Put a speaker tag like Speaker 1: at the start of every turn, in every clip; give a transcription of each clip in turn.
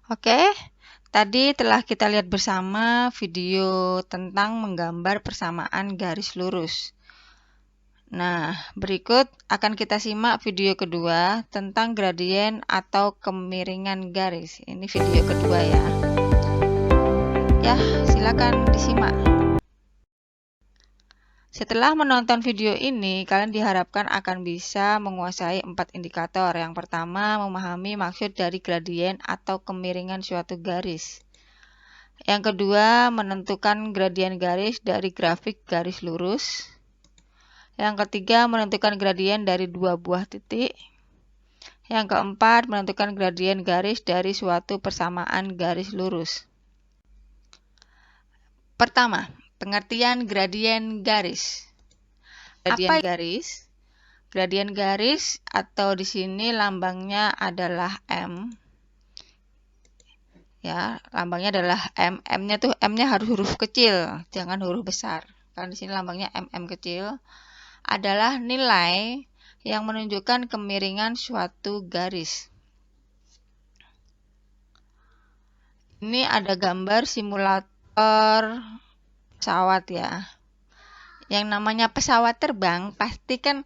Speaker 1: Oke, tadi telah kita lihat bersama video tentang menggambar persamaan garis lurus. Nah, berikut akan kita simak video kedua tentang gradien atau kemiringan garis. Ini video kedua ya. Ya, silakan disimak. Setelah menonton video ini, kalian diharapkan akan bisa menguasai 4 indikator. Yang pertama, memahami maksud dari gradien atau kemiringan suatu garis. Yang kedua, menentukan gradien garis dari grafik garis lurus. Yang ketiga, menentukan gradien dari dua buah titik. Yang keempat, menentukan gradien garis dari suatu persamaan garis lurus. Pertama, pengertian gradien garis. Gradien garis? Gradien garis atau di sini lambangnya adalah M. Ya, lambangnya adalah M. M-nya harus huruf kecil, jangan huruf besar. Karena di sini lambangnya MM kecil. Adalah nilai yang menunjukkan kemiringan suatu garis. Ini ada gambar simulator pesawat ya. Yang namanya pesawat terbang pasti kan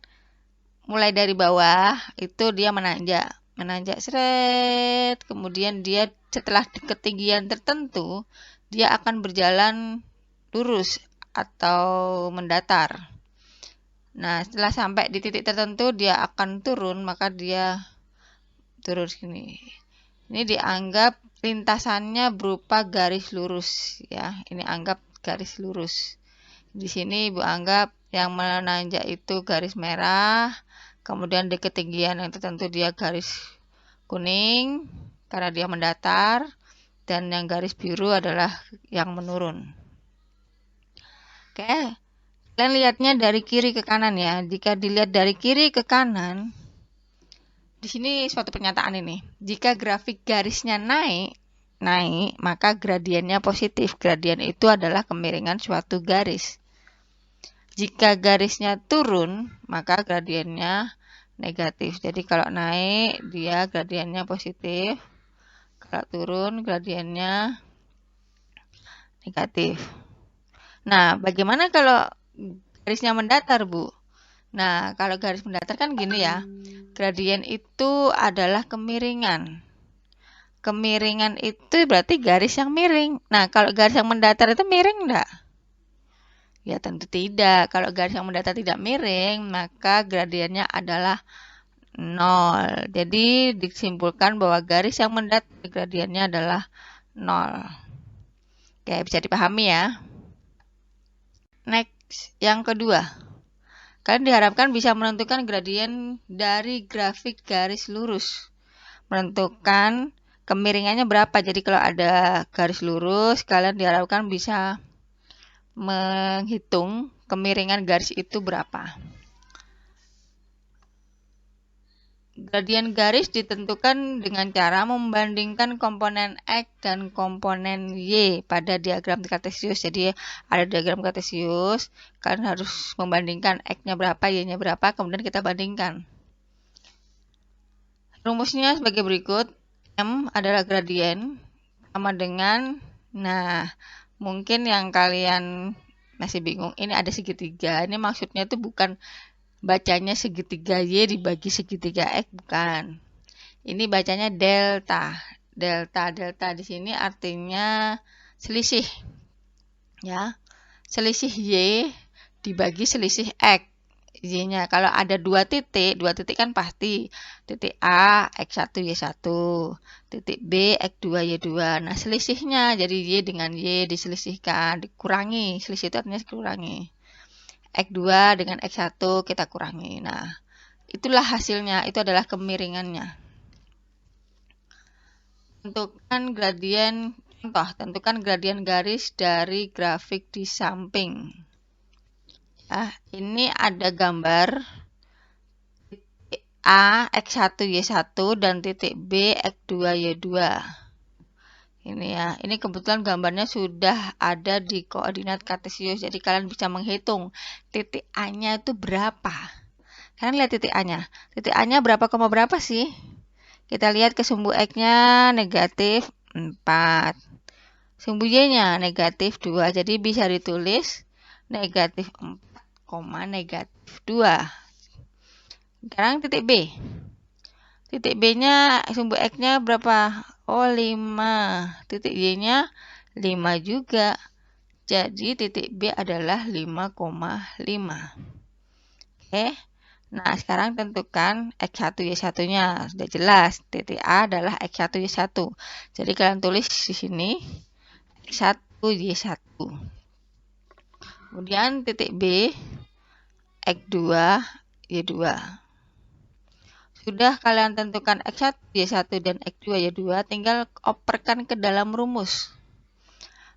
Speaker 1: mulai dari bawah itu dia menanjak seret, kemudian dia setelah ketinggian tertentu dia akan berjalan lurus atau mendatar. Nah, setelah sampai di titik tertentu dia akan turun, maka dia turun sini. Ini dianggap lintasannya berupa garis lurus ya. Ini anggap garis lurus. Di sini Ibu anggap yang menanjak itu garis merah, kemudian di ketinggian yang tertentu dia garis kuning karena dia mendatar, dan yang garis biru adalah yang menurun. Oke, kalian lihatnya dari kiri ke kanan ya. Jika dilihat dari kiri ke kanan, di sini suatu pernyataan ini. Jika grafik garisnya naik, maka gradiennya positif. Gradien itu adalah kemiringan suatu garis. Jika garisnya turun, maka gradiennya negatif. Jadi kalau naik, dia gradiennya positif. Kalau turun, gradiennya negatif. Nah, bagaimana kalau garisnya mendatar, Bu? Nah, kalau garis mendatar kan gini ya. Gradien itu adalah kemiringan. Kemiringan itu berarti garis yang miring. Nah, kalau garis yang mendatar itu miring enggak? Ya tentu tidak. Kalau garis yang mendatar tidak miring, maka gradiennya adalah 0. Jadi disimpulkan bahwa garis yang mendatar gradiennya adalah 0. Oke, bisa dipahami ya. Next, yang kedua. Kalian diharapkan bisa menentukan gradien dari grafik garis lurus. Menentukan kemiringannya berapa. Jadi kalau ada garis lurus, kalian diharapkan bisa menghitung kemiringan garis itu berapa. Gradien garis ditentukan dengan cara membandingkan komponen X dan komponen Y pada diagram kartesius. Jadi ada diagram kartesius, kalian harus membandingkan X-nya berapa, Y-nya berapa, kemudian kita bandingkan. Rumusnya sebagai berikut. M adalah gradien sama dengan, nah mungkin yang kalian masih bingung, ini ada segitiga. Ini maksudnya itu bukan bacanya segitiga Y dibagi segitiga X, bukan. Ini bacanya delta. Delta di sini artinya selisih. Ya. Selisih Y dibagi selisih X. Y-nya kalau ada dua titik kan pasti titik A X1 Y1, titik B X2 Y2. Nah, selisihnya jadi Y dengan Y diselisihkan, dikurangi. Selisih itu artinya dikurangi. X2 dengan X1 kita kurangi. Nah, itulah hasilnya, itu adalah kemiringannya. Tentukan gradien garis dari grafik di samping. Ya, ini ada gambar titik A X1 Y1 dan titik B X2 Y2. Ini ya, ini kebetulan gambarnya sudah ada di koordinat kartesius, jadi kalian bisa menghitung titik A-nya itu berapa. Kalian lihat titik A-nya berapa koma berapa sih? Kita lihat ke sumbu X-nya negatif 4. Sumbu Y-nya negatif 2. Jadi bisa ditulis negatif 4, negatif 2. Sekarang titik B. Titik B-nya, sumbu X-nya berapa? Oh, 5. Titik Y-nya 5 juga. Jadi titik B adalah 5,5. Oke. Nah, sekarang tentukan X1 Y1-nya. Sudah jelas, titik A adalah X1 Y1. Jadi kalian tulis di sini X1 Y1. Kemudian titik B X2 Y2. Sudah kalian tentukan X1 Y1 dan X2 Y2, tinggal operkan ke dalam rumus.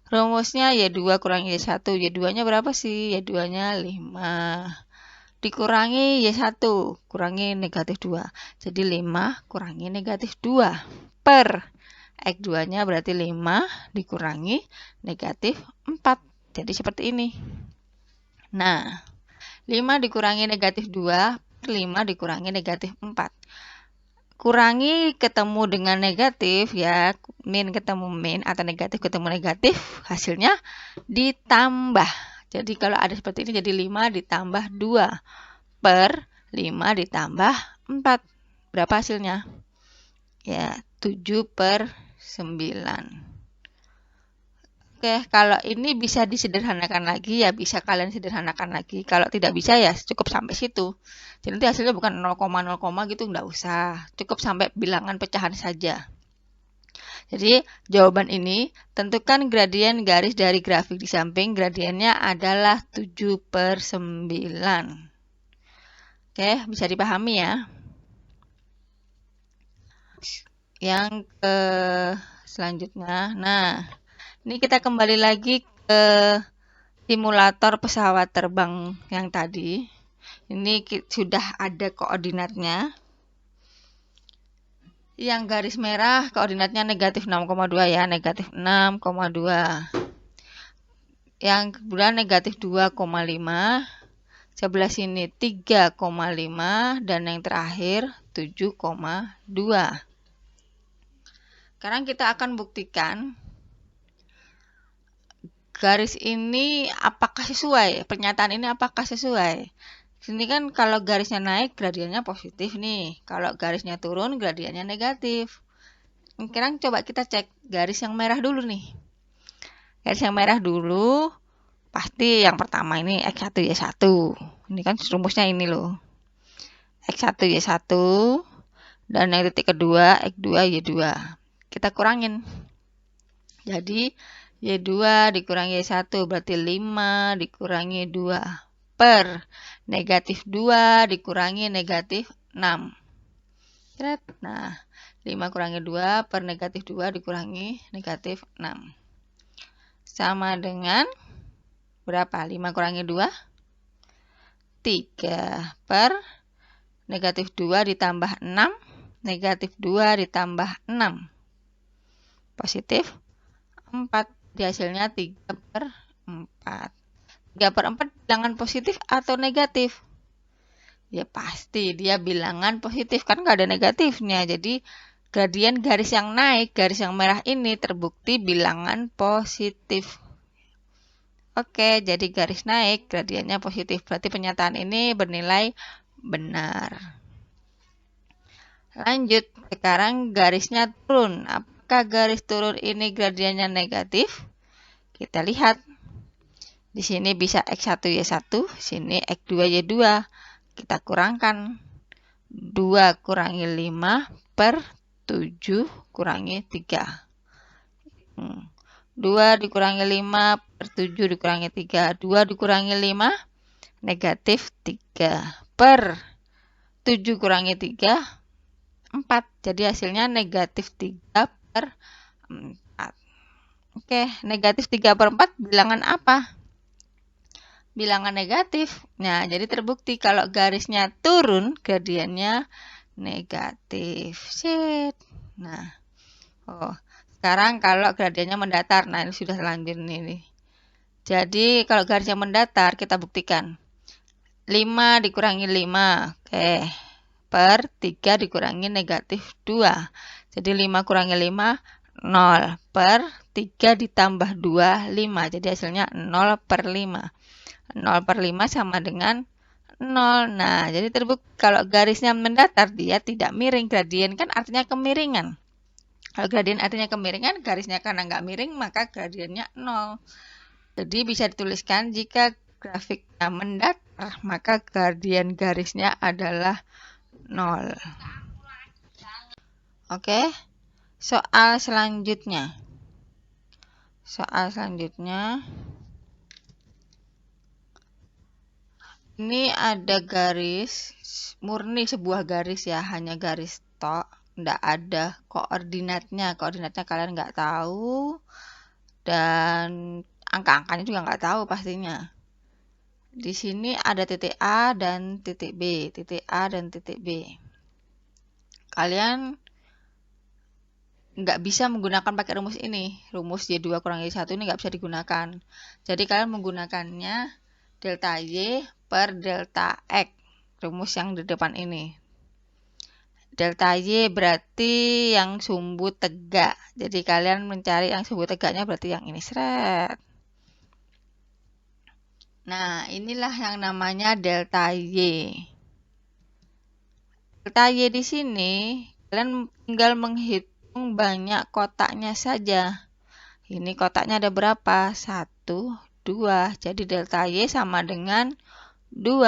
Speaker 1: Rumusnya Y2 kurangi Y1. Y2-nya berapa sih? Y2-nya 5. Dikurangi Y1, kurangi negatif 2. Jadi 5 kurangi negatif 2 per X2-nya berarti 5 dikurangi negatif 4. Jadi seperti ini. Nah, 5 dikurangi negatif 2 per 5 dikurangi negatif 4. Kurangi ketemu dengan negatif ya, min ketemu min atau negatif ketemu negatif, hasilnya ditambah. Jadi kalau ada seperti ini jadi 5 ditambah 2 per 5 ditambah 4. Berapa hasilnya? Ya, 7 per 9. Oke, kalau ini bisa disederhanakan lagi ya bisa kalian sederhanakan lagi. Kalau tidak bisa ya cukup sampai situ. Jadi nanti hasilnya bukan 0,0, gitu, nggak usah. Cukup sampai bilangan pecahan saja. Jadi jawaban ini, tentukan gradien garis dari grafik di samping. Gradiennya adalah 7 per 9. Oke, bisa dipahami ya. Yang ke selanjutnya. Nah, ini kita kembali lagi ke simulator pesawat terbang yang tadi. Ini sudah ada koordinatnya. Yang garis merah koordinatnya negatif 6,2 ya, negatif 6,2. Yang kemudian negatif 2,5. Sebelah sini 3,5 dan yang terakhir 7,2. Sekarang kita akan buktikan garis ini apakah sesuai, pernyataan ini apakah sesuai. Sini kan kalau garisnya naik gradiennya positif nih, kalau garisnya turun gradiennya negatif. Sekarang coba kita cek garis yang merah dulu nih. Garis yang merah dulu, pasti yang pertama ini X1 Y1. Ini kan rumusnya ini loh. X1 Y1 dan yang titik kedua X2 Y2. Kita kurangin. Jadi Y2 dikurangi Y1 berarti 5 dikurangi 2 per negatif 2 dikurangi negatif 6. Nah, 5 kurangi 2 per negatif 2 dikurangi negatif 6. Sama dengan berapa? 5 kurangi 2? 3 per negatif 2 ditambah 6. Negatif 2 ditambah 6. Positif 4. Di hasilnya 3 per 4. 3 per 4 bilangan positif atau negatif? Ya pasti dia bilangan positif, kan nggak ada negatifnya. Jadi gradien garis yang naik, garis yang merah ini terbukti bilangan positif. Oke, jadi garis naik gradiennya positif. Berarti pernyataan ini bernilai benar. Lanjut, sekarang garisnya turun. Apakah garis turun ini gradiennya negatif? Kita lihat. Di sini bisa X1 Y1, sini X2 Y2. Kita kurangkan. 2 kurangi 5 per 7 kurangi 3. 2 dikurangi 5 per 7 dikurangi 3. 2 dikurangi 5, negatif 3 per 7 kurangi 3, 4. Jadi hasilnya negatif 3 per 4. Oke, negatif 3 per 4 bilangan apa? Bilangan negatif. Nah, jadi terbukti kalau garisnya turun, gradiennya negatif. Shit. Nah, sekarang kalau gradiennya mendatar, nah ini sudah lanjut ini. Jadi kalau garisnya mendatar, kita buktikan. 5 dikurangi 5, per 3 dikurangi negatif 2. Jadi 5 kurangi 5, 0 per 3 ditambah 2, 5. Jadi hasilnya 0 per 5. 0 per 5 sama dengan 0. Nah, jadi terbukti kalau garisnya mendatar, dia tidak miring. Gradien kan artinya kemiringan. Kalau gradien artinya kemiringan, garisnya karena nggak miring, maka gradiennya 0. Jadi bisa dituliskan jika grafiknya mendatar, maka gradien garisnya adalah 0. Oke, soal selanjutnya. Ini ada garis, murni sebuah garis ya, hanya garis tok, nggak ada koordinatnya. Koordinatnya kalian nggak tahu, dan angka-angkanya juga nggak tahu pastinya. Di sini ada titik A dan titik B, titik A dan titik B. Kalian nggak bisa menggunakan pakai rumus ini, rumus Y2 kurang Y1 ini nggak bisa digunakan. Jadi kalian menggunakannya delta Y per delta X, rumus yang di depan ini. Delta Y berarti yang sumbu tegak. Jadi kalian mencari yang sumbu tegaknya berarti yang ini, seret. Nah, inilah yang namanya delta Y. Delta Y di sini, kalian tinggal menghitung banyak kotaknya saja. Ini kotaknya ada berapa? 1, 2. Jadi delta Y sama dengan 2.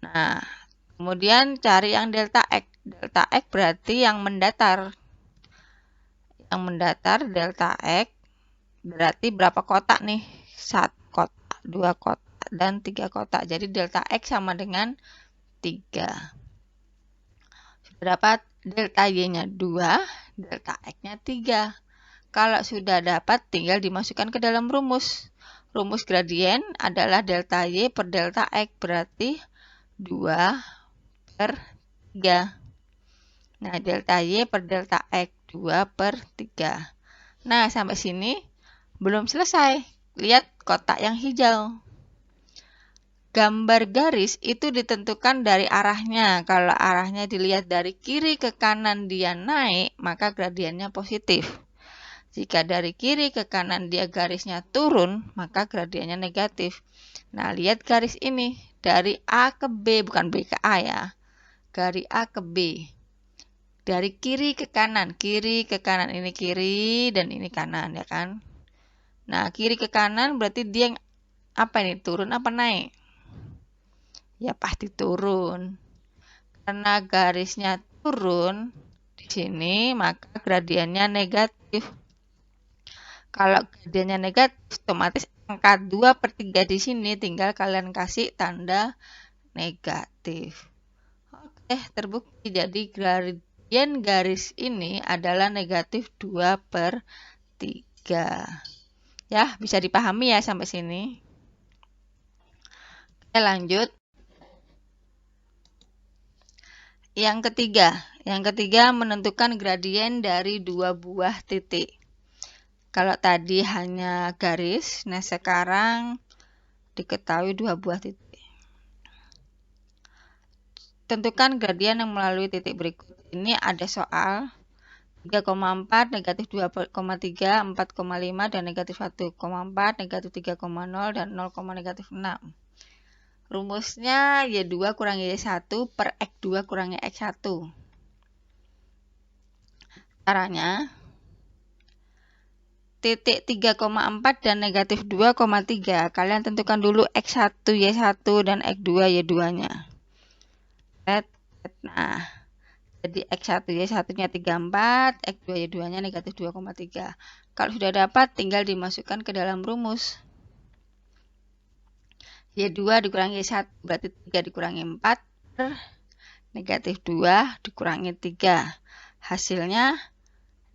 Speaker 1: Nah, kemudian cari yang delta X. Delta X berarti yang mendatar. Yang mendatar delta X berarti berapa kotak nih? 1 kotak, 2 kotak, dan 3 kotak. Jadi delta X sama dengan 3. Sudah dapat delta Y-nya 2, delta X-nya 3. Kalau sudah dapat, tinggal dimasukkan ke dalam rumus. Rumus gradien adalah delta Y per delta X, berarti 2 per 3. Nah, delta Y per delta X, 2 per 3. Nah, sampai sini belum selesai. Lihat kotak yang hijau. Gambar garis itu ditentukan dari arahnya. Kalau arahnya dilihat dari kiri ke kanan dia naik, maka gradiennya positif. Jika dari kiri ke kanan dia garisnya turun, maka gradiennya negatif. Nah, lihat garis ini. Dari A ke B, bukan B ke A ya. Dari A ke B. Dari kiri ke kanan. Kiri ke kanan. Ini kiri dan ini kanan, ya kan? Nah, kiri ke kanan berarti dia apa ini? Turun apa naik? Ya, pasti turun. Karena garisnya turun di sini, maka gradiennya negatif. Kalau gradiennya negatif, otomatis angka 2 per 3 di sini tinggal kalian kasih tanda negatif. Oke, terbukti. Jadi gradien garis ini adalah negatif 2 per 3. Ya, bisa dipahami ya sampai sini. Oke, lanjut. Yang ketiga menentukan gradien dari 2 buah titik. Kalau tadi hanya garis, nah sekarang diketahui 2 buah titik. Tentukan gradien yang melalui titik berikut. Ini ada soal 3,4, negatif 2,3, 4,5, dan negatif 1,4, negatif 3,0, dan 0, negatif 6. Rumusnya Y2 kurang Y1 per X2 kurang X1. Caranya, titik 3,4 dan negatif 2,3. Kalian tentukan dulu X1 Y1 dan X2 Y2-nya. Nah, jadi X1 Y1-nya 34, X2 Y2-nya negatif 2,3. Kalau sudah dapat, tinggal dimasukkan ke dalam rumus. Y2 dikurangi Y1 berarti 3 dikurangi 4 per negatif 2 dikurangi 3. Hasilnya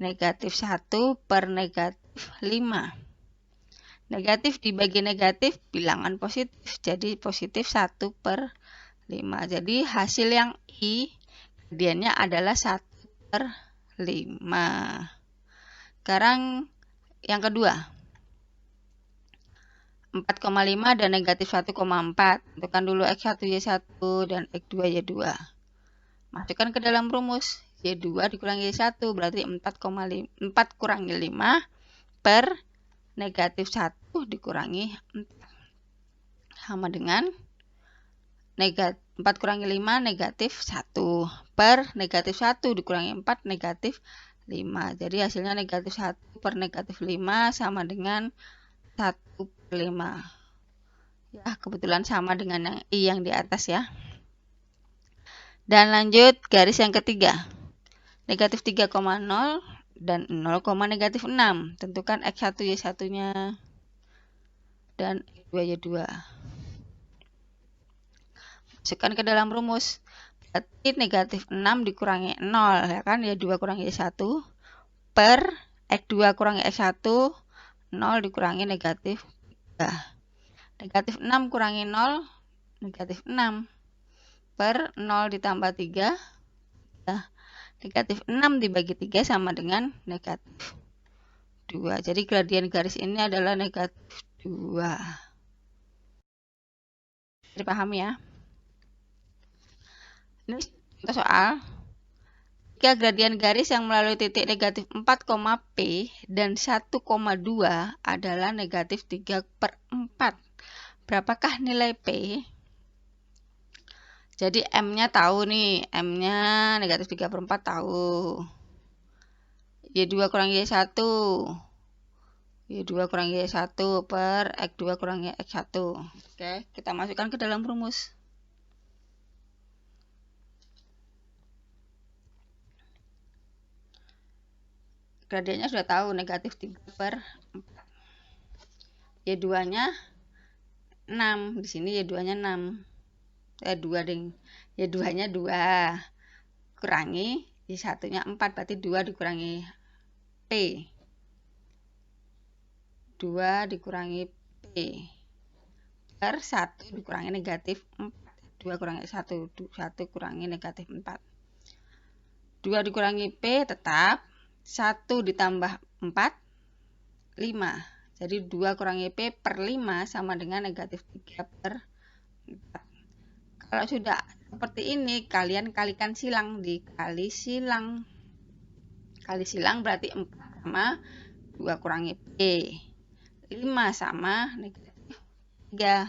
Speaker 1: negatif 1 per negatif 5. Negatif dibagi negatif bilangan positif. Jadi positif 1 per 5. Jadi hasil yang I gradiennya adalah 1 per 5. Sekarang yang kedua. 4,5 dan negatif 1,4. Tentukan dulu X1 Y1 dan X2 Y2. Masukkan ke dalam rumus. Y2 dikurangi Y1, berarti 4 kurangi 5 per negatif 1 dikurangi 4. Sama dengan 4 kurangi 5 negatif 1 per negatif 1 dikurangi 4 negatif 5. Jadi hasilnya negatif 1 per negatif 5 sama dengan 1 per 5. Ya, kebetulan sama dengan yang I yang di atas ya. Dan lanjut garis yang ketiga. Negatif 3,0 dan 0, negatif 6. Tentukan X1 Y1-nya dan X2 Y2. Masukkan ke dalam rumus. Berarti negatif 6 dikurangi 0, ya kan? Y2 kurangi Y1 per X2 kurangi X1, 0 dikurangi negatif 3. Negatif 6 kurangi 0, negatif 6 per 0 ditambah 3. Negatif 6 dibagi 3 sama dengan negatif 2. Jadi gradien garis ini adalah negatif 2. Dipahami ya? Ini contoh soal. Jika gradien garis yang melalui titik negatif 4, P dan 1,2 adalah negatif 3 per 4. Berapakah nilai P? Jadi M-nya tahu nih, M-nya negatif 3 per 4 tahu. Y2 kurangi Y1. Y2 kurangi Y1 per X2 kurangi X1. Oke, kita masukkan ke dalam rumus. Gradiennya sudah tahu, negatif 3 per 4. Y2-nya 6. Di sini Y2-nya 6. 2 ding. Y2-nya 2. Kurangi Y1-nya 4, berarti 2 dikurangi P. 2 dikurangi P per 1 dikurangi negatif 4. 2 kurangi 1, 1 kurangi negatif 4. 2 dikurangi P tetap 1 ditambah 4, 5. Jadi 2 kurangi P per 5 sama dengan negatif 3 per 4. Kalau sudah seperti ini, kalian kalikan silang, dikali silang. Kali silang berarti 4 sama 2 kurangi P. 5 sama negatif 3.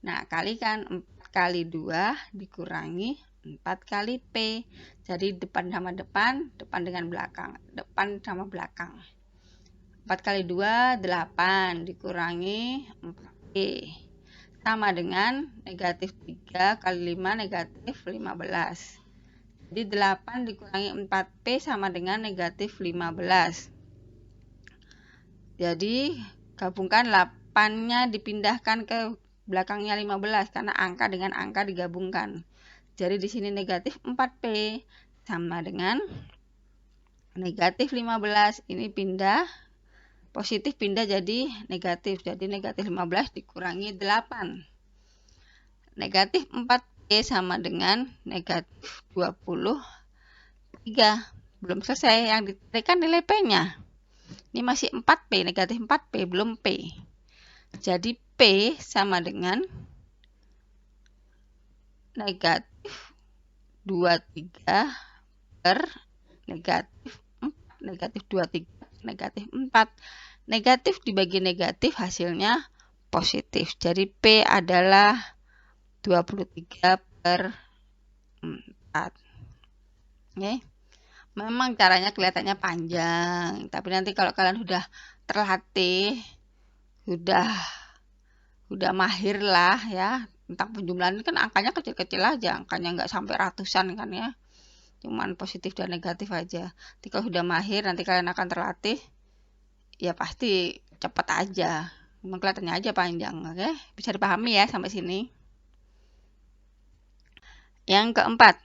Speaker 1: Nah, kalikan 4 kali 2 dikurangi 4 kali P. Jadi depan sama depan, depan dengan belakang. Depan sama belakang. 4 kali 2, 8 dikurangi 4P. Sama dengan negatif 3 kali 5 negatif 15. Jadi 8 dikurangi 4P sama dengan negatif 15. Jadi gabungkan 8-nya dipindahkan ke belakangnya 15 karena angka dengan angka digabungkan. Jadi di sini negatif 4P sama dengan negatif 15. Ini pindah, positif pindah jadi negatif. Jadi negatif 15 dikurangi 8. Negatif 4P sama dengan negatif 23. Belum selesai, yang dicarikan nilai P-nya. Ini masih 4P, negatif 4P, belum P. Jadi P sama dengan negatif 23 per negatif 4. Negatif 23, negatif 4. Negatif dibagi negatif hasilnya positif. Jadi P adalah 23 per 4. Oke. Memang caranya kelihatannya panjang, tapi nanti kalau kalian sudah terlatih, sudah mahir lah ya tentang penjumlahan, kan angkanya kecil-kecil aja, angkanya nggak sampai ratusan kan ya, cuman positif dan negatif aja. Jadi kalau sudah mahir, nanti kalian akan terlatih, ya pasti cepat aja. Memang kelihatannya aja panjang. Oke, bisa dipahami ya sampai sini. Yang keempat,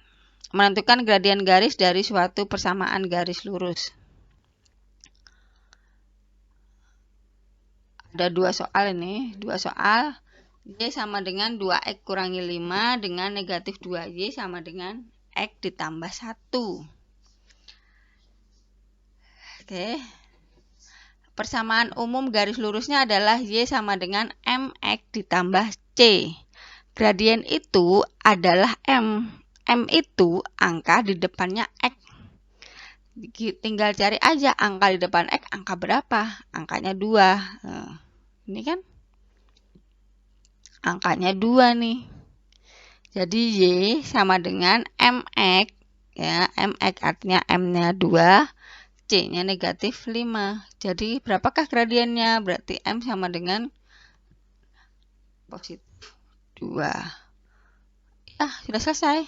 Speaker 1: menentukan gradien garis dari suatu persamaan garis lurus. Ada dua soal ini, dua soal. Y sama dengan 2X kurangi 5 dengan negatif 2Y sama dengan X ditambah 1. Oke. Persamaan umum garis lurusnya adalah Y sama dengan MX ditambah C. Gradien itu adalah M. M itu angka di depannya X. tinggal cari aja angka di depan X, angka berapa? Angkanya 2. Nah, ini kan angkanya 2 nih. Jadi Y sama dengan MX, ya, MX artinya M-nya 2, C-nya negatif 5. Jadi berapakah gradiennya? Berarti M sama dengan positif 2. Ya, sudah selesai.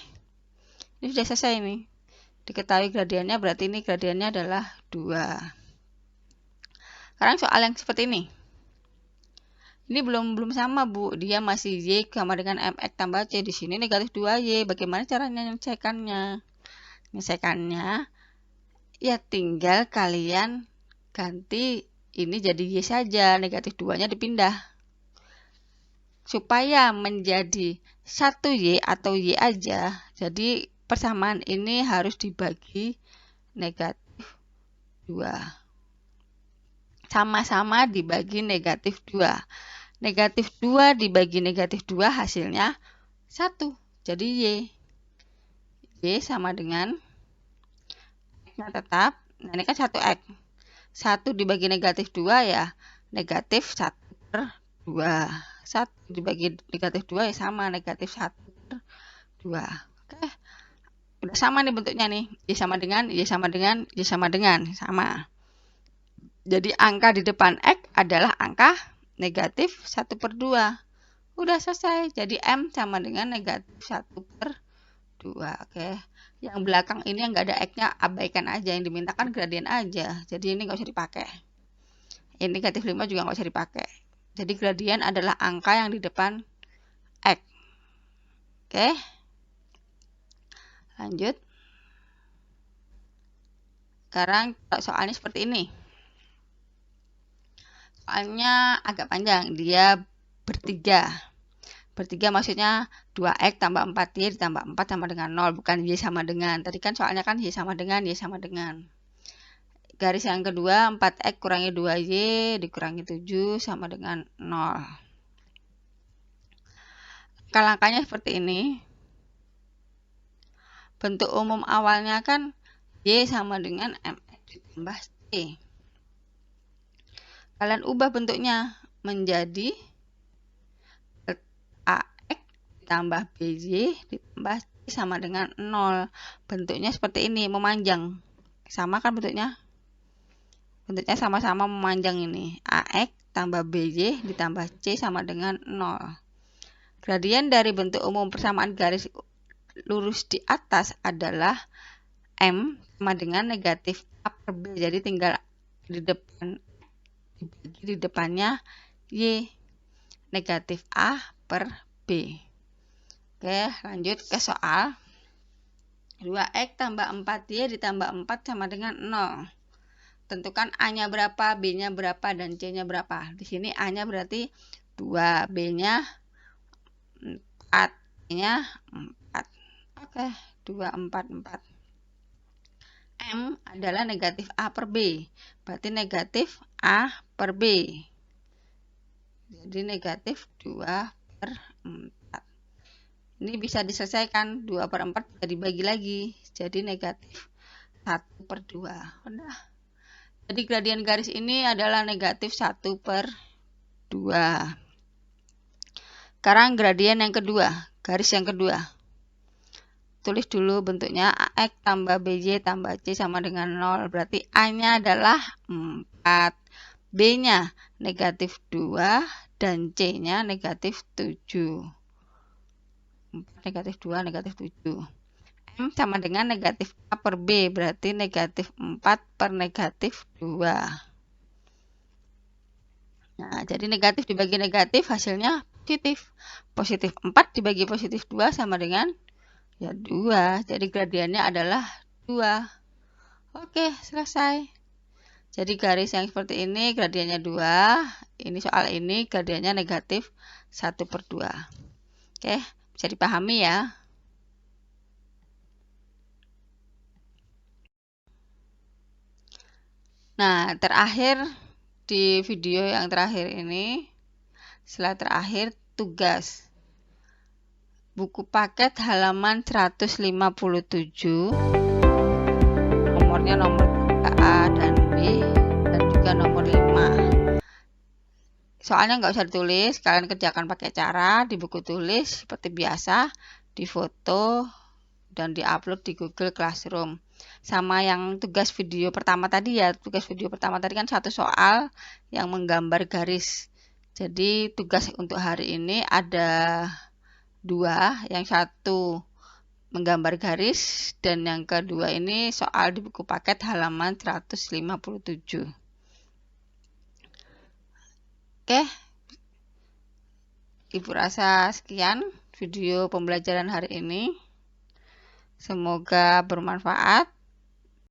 Speaker 1: Ini sudah selesai nih. Diketahui gradiennya, berarti ini gradiennya adalah 2. Sekarang soal yang seperti ini. Ini belum sama, Bu. Dia masih Y sama dengan MX tambah C. Di sini negatif 2Y. Bagaimana caranya menyelesaikannya? Menyelesaikannya, ya tinggal kalian ganti ini jadi Y saja. Negatif 2-nya dipindah. Supaya menjadi 1Y atau Y aja, jadi persamaan ini harus dibagi negatif 2. Sama-sama dibagi negatif 2. Negatif 2 dibagi negatif 2 hasilnya 1. Jadi Y. Y sama dengan X-nya tetap. Nah, ini kan 1X. 1 dibagi negatif 2 ya negatif 1 per 2. 1 dibagi negatif 2 ya sama negatif 1 per 2. Oke. Udah sama nih bentuknya nih. Y sama dengan, Y sama dengan, Y sama dengan. Sama. Jadi angka di depan X adalah angka negatif 1 per 2. Udah selesai. Jadi M sama dengan negatif 1 per 2. Oke. Yang belakang ini yang nggak ada X-nya abaikan aja. Yang dimintakan gradien aja. Jadi ini nggak usah dipakai. Ini negatif 5 juga nggak usah dipakai. Jadi gradien adalah angka yang di depan X. Oke. Lanjut. Sekarang soalnya seperti ini. Soalnya agak panjang, dia bertiga. Bertiga maksudnya 2X tambah 4Y ditambah 4 sama dengan 0, bukan Y sama dengan. Tadi kan soalnya kan Y sama dengan, Y sama dengan. Garis yang kedua, 4X kurangi 2Y dikurangi 7 sama dengan 0. Langkahnya seperti ini. Bentuk umum awalnya kan Y sama dengan MX ditambah C. Kalian ubah bentuknya menjadi AX ditambah BY ditambah C sama dengan 0. Bentuknya seperti ini, memanjang. Sama kan bentuknya? Bentuknya sama-sama memanjang ini. AX tambah BY ditambah C sama dengan 0. Gradien dari bentuk umum persamaan garis lurus di atas adalah M sama dengan negatif A per B. Jadi tinggal di depannya Y, negatif A per B. Oke, lanjut ke soal. 2X tambah 4Y ditambah 4 sama dengan 0. Tentukan A-nya berapa, B-nya berapa, dan C-nya berapa. Di sini A-nya berarti 2, B-nya 4, C-nya 4. Oke, 2, 4, 4. M adalah negatif A per B. Berarti negatif A per B. Jadi negatif 2 per 4. Ini bisa diselesaikan. 2 per 4 bisa dibagi lagi. Jadi negatif 1 per 2. Udah. Jadi gradien garis ini adalah negatif 1 per 2. Sekarang gradien yang kedua. Garis yang kedua. Tulis dulu bentuknya AX tambah BY tambah C sama dengan 0. Berarti A-nya adalah 4. B-nya negatif 2. Dan C-nya negatif 7. 4 negatif 2, negatif 7. M sama dengan negatif A per B. Berarti negatif 4 per negatif 2. Nah, jadi negatif dibagi negatif hasilnya positif. Positif 4 dibagi positif 2 sama dengan ya 2, jadi gradiennya adalah 2. Oke, selesai. Jadi garis yang seperti ini gradiennya 2. Ini soal ini gradiennya negatif 1 per 2. Oke, bisa dipahami ya. Nah, terakhir di video yang terakhir ini, slide terakhir, tugas. Buku paket halaman 157, nomor nomornya nomor 3A dan B dan juga nomor 5. Soalnya nggak usah ditulis, kalian kerjakan pakai cara di buku tulis seperti biasa, difoto dan diupload di Google Classroom. Sama yang tugas video pertama tadi ya, tugas video pertama tadi kan satu soal yang menggambar garis. Jadi tugas untuk hari ini ada 2, yang satu menggambar garis dan yang kedua ini soal di buku paket halaman 157. Oke, Ibu rasa sekian video pembelajaran hari ini. Semoga bermanfaat.